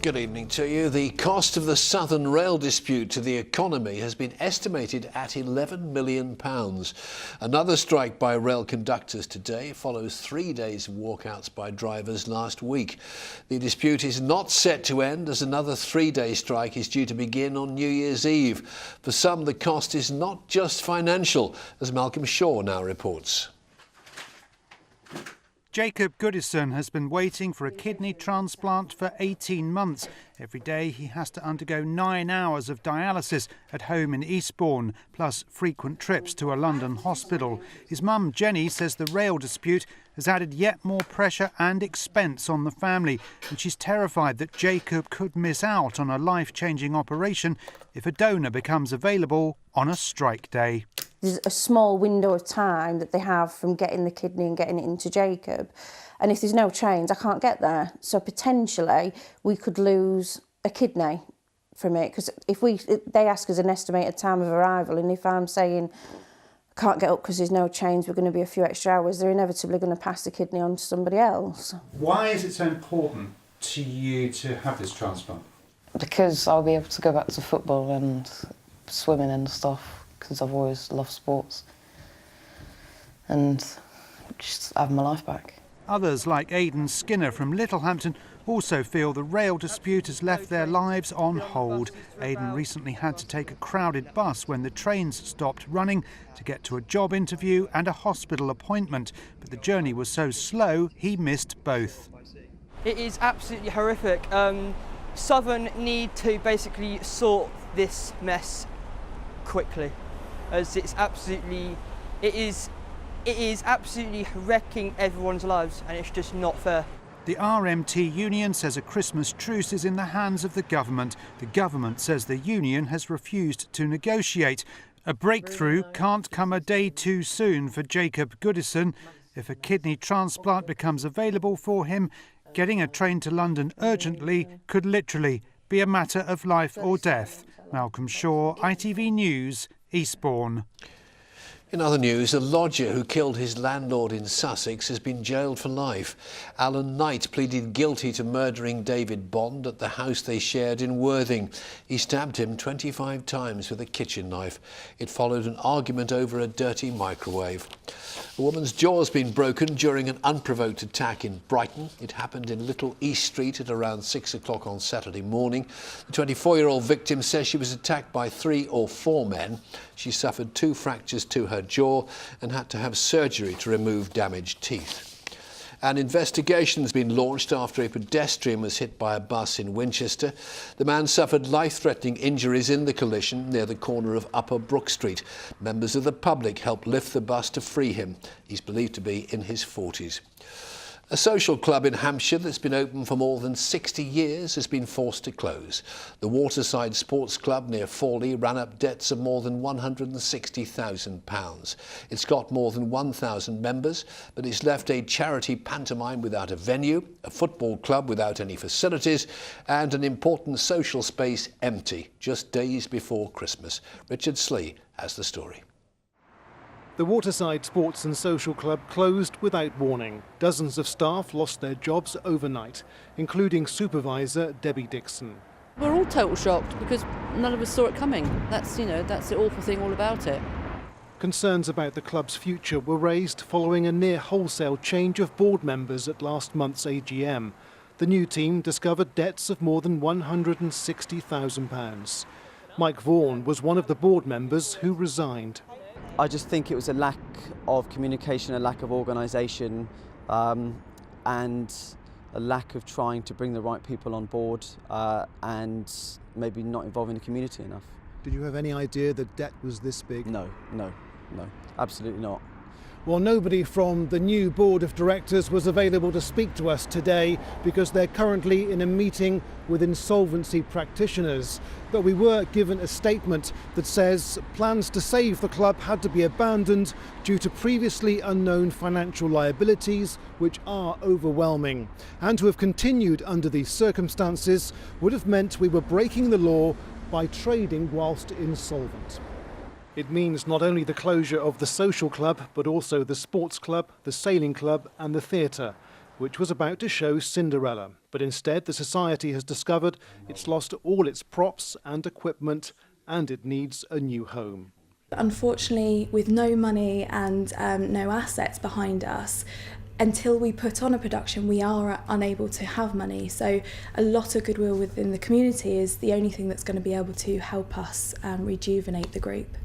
Good evening to you. The cost of the Southern Rail dispute to the economy has been estimated at £11 million. Another strike by rail conductors today follows 3 days of walkouts by drivers last week. The dispute is not set to end as another 3-day strike is due to begin on New Year's Eve. For some, the cost is not just financial, as Malcolm Shaw now reports. Jacob Goodison has been waiting for a kidney transplant for 18 months. Every day he has to undergo 9 hours of dialysis at home in Eastbourne, plus frequent trips to a London hospital. His mum, Jenny, says the rail dispute has added yet more pressure and expense on the family, and she's terrified that Jacob could miss out on a life-changing operation if a donor becomes available on a strike day. There's a small window of time that they have from getting the kidney and getting it into Jacob. And if there's no trains, I can't get there. So potentially we could lose a kidney from it. Because they ask us an estimated time of arrival, and if I'm saying I can't get up because there's no trains, we're going to be a few extra hours, they're inevitably going to pass the kidney on to somebody else. Why is it so important to you to have this transplant? Because I'll be able to go back to football and swimming and stuff, because I've always loved sports, and just have my life back. Others, like Aidan Skinner from Littlehampton, also feel the rail dispute has left their lives on hold. Aidan recently had to take a crowded bus when the trains stopped running to get to a job interview and a hospital appointment, but the journey was so slow he missed both. It is absolutely horrific. Southern need to basically sort this mess quickly, as it is absolutely wrecking everyone's lives, and it's just not fair. The RMT union says a Christmas truce is in the hands of the government. The government says the union has refused to negotiate. A breakthrough can't come a day too soon for Jacob Goodison. If a kidney transplant becomes available for him, getting a train to London urgently could literally be a matter of life or death. Malcolm Shaw, ITV News, Eastbourne. In other news, a lodger who killed his landlord in Sussex has been jailed for life. Alan Knight pleaded guilty to murdering David Bond at the house they shared in Worthing. He stabbed him 25 times with a kitchen knife. It followed an argument over a dirty microwave. A woman's jaw has been broken during an unprovoked attack in Brighton. It happened in Little East Street at around 6 o'clock on Saturday morning. The 24-year-old victim says she was attacked by 3 or 4 men. She suffered 2 fractures to her jaw and had to have surgery to remove damaged teeth. An investigation has been launched after a pedestrian was hit by a bus in Winchester. The man suffered life-threatening injuries in the collision near the corner of Upper Brook Street. Members of the public helped lift the bus to free him. He's believed to be in his 40s. A social club in Hampshire that's been open for more than 60 years has been forced to close. The Waterside Sports Club near Fawley ran up debts of more than £160,000. It's got more than 1,000 members, but it's left a charity pantomime without a venue, a football club without any facilities, and an important social space empty just days before Christmas. Richard Slee has the story. The Waterside Sports and Social Club closed without warning. Dozens of staff lost their jobs overnight, including supervisor Debbie Dixon. We're all total shocked because none of us saw it coming. That's the awful thing all about it. Concerns about the club's future were raised following a near wholesale change of board members at last month's AGM. The new team discovered debts of more than £160,000. Mike Vaughan was one of the board members who resigned. I just think it was a lack of communication, a lack of organisation, and a lack of trying to bring the right people on board, and maybe not involving the community enough. Did you have any idea the debt was this big? No, absolutely not. Well, nobody from the new board of directors was available to speak to us today because they're currently in a meeting with insolvency practitioners. But we were given a statement that says plans to save the club had to be abandoned due to previously unknown financial liabilities, which are overwhelming. And to have continued under these circumstances would have meant we were breaking the law by trading whilst insolvent. It means not only the closure of the social club, but also the sports club, the sailing club and the theatre. which was about to show Cinderella. But instead, the Society has discovered it's lost all its props and equipment, and it needs a new home. Unfortunately, with no money and no assets behind us, until we put on a production, we are unable to have money. So a lot of goodwill within the community is the only thing that's going to be able to help us rejuvenate the group.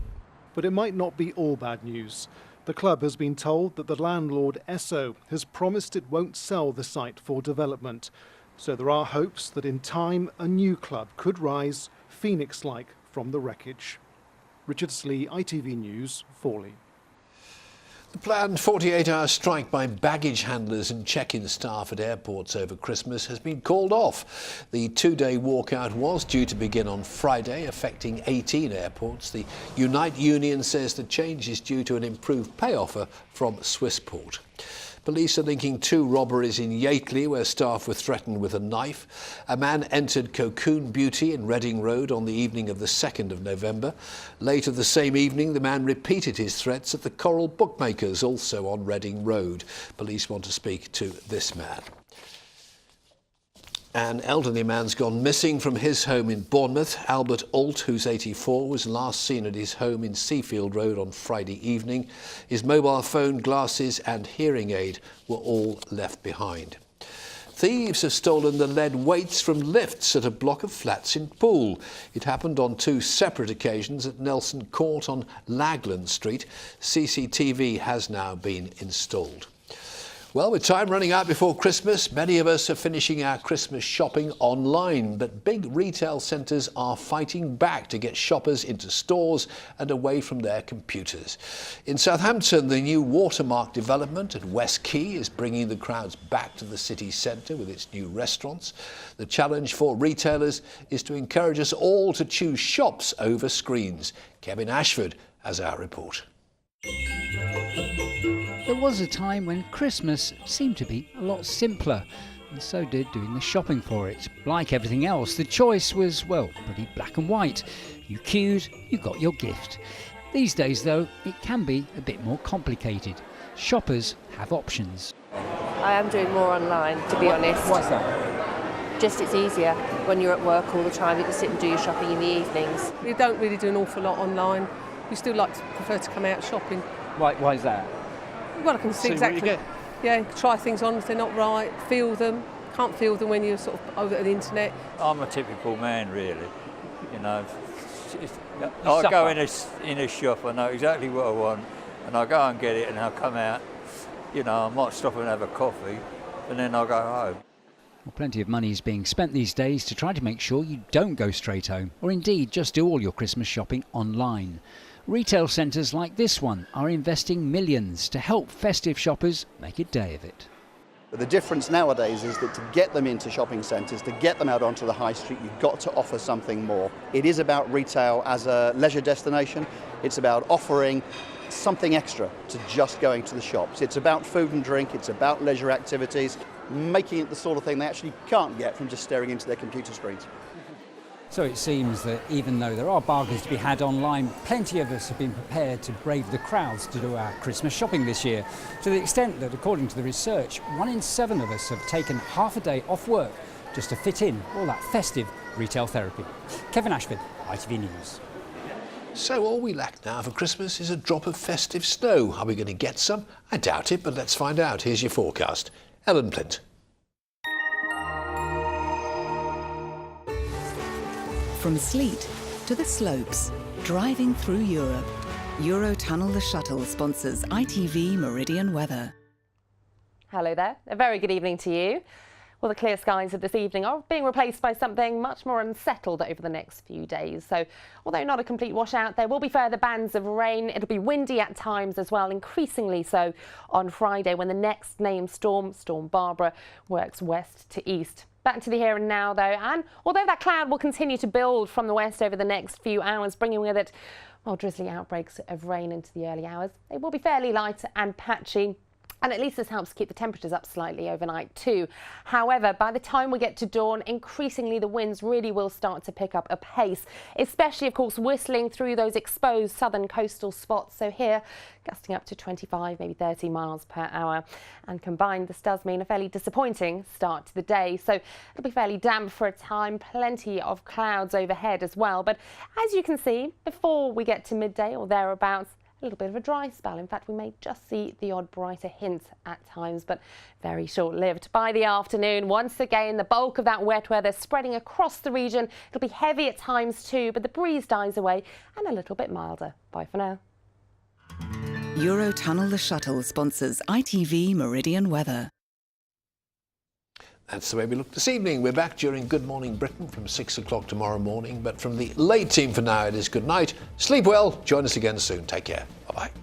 But it might not be all bad news. The club has been told that the landlord, Esso, has promised it won't sell the site for development. So there are hopes that in time a new club could rise, phoenix-like, from the wreckage. Richard Slee, ITV News, Forley. The planned 48-hour strike by baggage handlers and check-in staff at airports over Christmas has been called off. The two-day walkout was due to begin on Friday, affecting 18 airports. The Unite Union says the change is due to an improved pay offer from Swissport. Police are linking two robberies in Yateley where staff were threatened with a knife. A man entered Cocoon Beauty in Reading Road on the evening of the 2nd of November. Later the same evening, the man repeated his threats at the Coral Bookmakers, also on Reading Road. Police want to speak to this man. An elderly man's gone missing from his home in Bournemouth. Albert Alt, who's 84, was last seen at his home in Seafield Road on Friday evening. His mobile phone, glasses and hearing aid were all left behind. Thieves have stolen the lead weights from lifts at a block of flats in Poole. It happened on two separate occasions at Nelson Court on Lagland Street. CCTV has now been installed. Well, with time running out before Christmas, many of us are finishing our Christmas shopping online, but big retail centres are fighting back to get shoppers into stores and away from their computers. In Southampton, the new Watermark development at West Quay is bringing the crowds back to the city centre with its new restaurants. The challenge for retailers is to encourage us all to choose shops over screens. Kevin Ashford has our report. There was a time when Christmas seemed to be a lot simpler, and so did doing the shopping for it. Like everything else, the choice was, well, pretty black and white. You queued, you got your gift. These days, though, it can be a bit more complicated. Shoppers have options. I am doing more online, to be honest. What's that? Just it's easier when you're at work all the time. You can sit and do your shopping in the evenings. We don't really do an awful lot online. We still prefer to come out shopping. Why is that? Well, I can see exactly. Yeah, try things on if they're not right, feel them. Can't feel them when you're sort of over the internet. I'm a typical man, really. You know, I go in a shop, I know exactly what I want, and I go and get it, and I'll come out. You know, I might stop and have a coffee, and then I'll go home. Well, plenty of money is being spent these days to try to make sure you don't go straight home, or indeed just do all your Christmas shopping online. Retail centres like this one are investing millions to help festive shoppers make a day of it. But the difference nowadays is that to get them into shopping centres, to get them out onto the high street, you've got to offer something more. It is about retail as a leisure destination. It's about offering something extra to just going to the shops. It's about food and drink, it's about leisure activities, making it the sort of thing they actually can't get from just staring into their computer screens. So it seems that even though there are bargains to be had online, plenty of us have been prepared to brave the crowds to do our Christmas shopping this year, to the extent that, according to the research, 1 in 7 of us have taken half a day off work just to fit in all that festive retail therapy. Kevin Ashford, ITV News. So all we lack now for Christmas is a drop of festive snow. Are we going to get some? I doubt it, but let's find out. Here's your forecast. Ellen Plint. From sleet to the slopes, driving through Europe. Eurotunnel the Shuttle sponsors ITV Meridian weather. Hello there, a very good evening to you. Well, the clear skies of this evening are being replaced by something much more unsettled over the next few days. So, although not a complete washout, there will be further bands of rain. It'll be windy at times as well, increasingly so on Friday when the next named storm, Storm Barbara, works west to east. Back to the here and now, though, and although that cloud will continue to build from the west over the next few hours, bringing with it, well, drizzly outbreaks of rain into the early hours, they will be fairly light and patchy. And at least this helps keep the temperatures up slightly overnight too. However, by the time we get to dawn, increasingly the winds really will start to pick up a pace, especially, of course, whistling through those exposed southern coastal spots. So here, gusting up to 25, maybe 30 miles per hour. And combined, this does mean a fairly disappointing start to the day. So it'll be fairly damp for a time, plenty of clouds overhead as well. But as you can see, before we get to midday or thereabouts, a little bit of a dry spell. In fact, we may just see the odd brighter hint at times, but very short-lived. By the afternoon, once again, the bulk of that wet weather spreading across the region. It'll be heavy at times too, but the breeze dies away and a little bit milder. Bye for now. Eurotunnel the Shuttle sponsors ITV Meridian Weather. That's the way we look this evening. We're back during Good Morning Britain from 6 o'clock tomorrow morning. But from the late team for now, it is good night. Sleep well. Join us again soon. Take care. Bye-bye.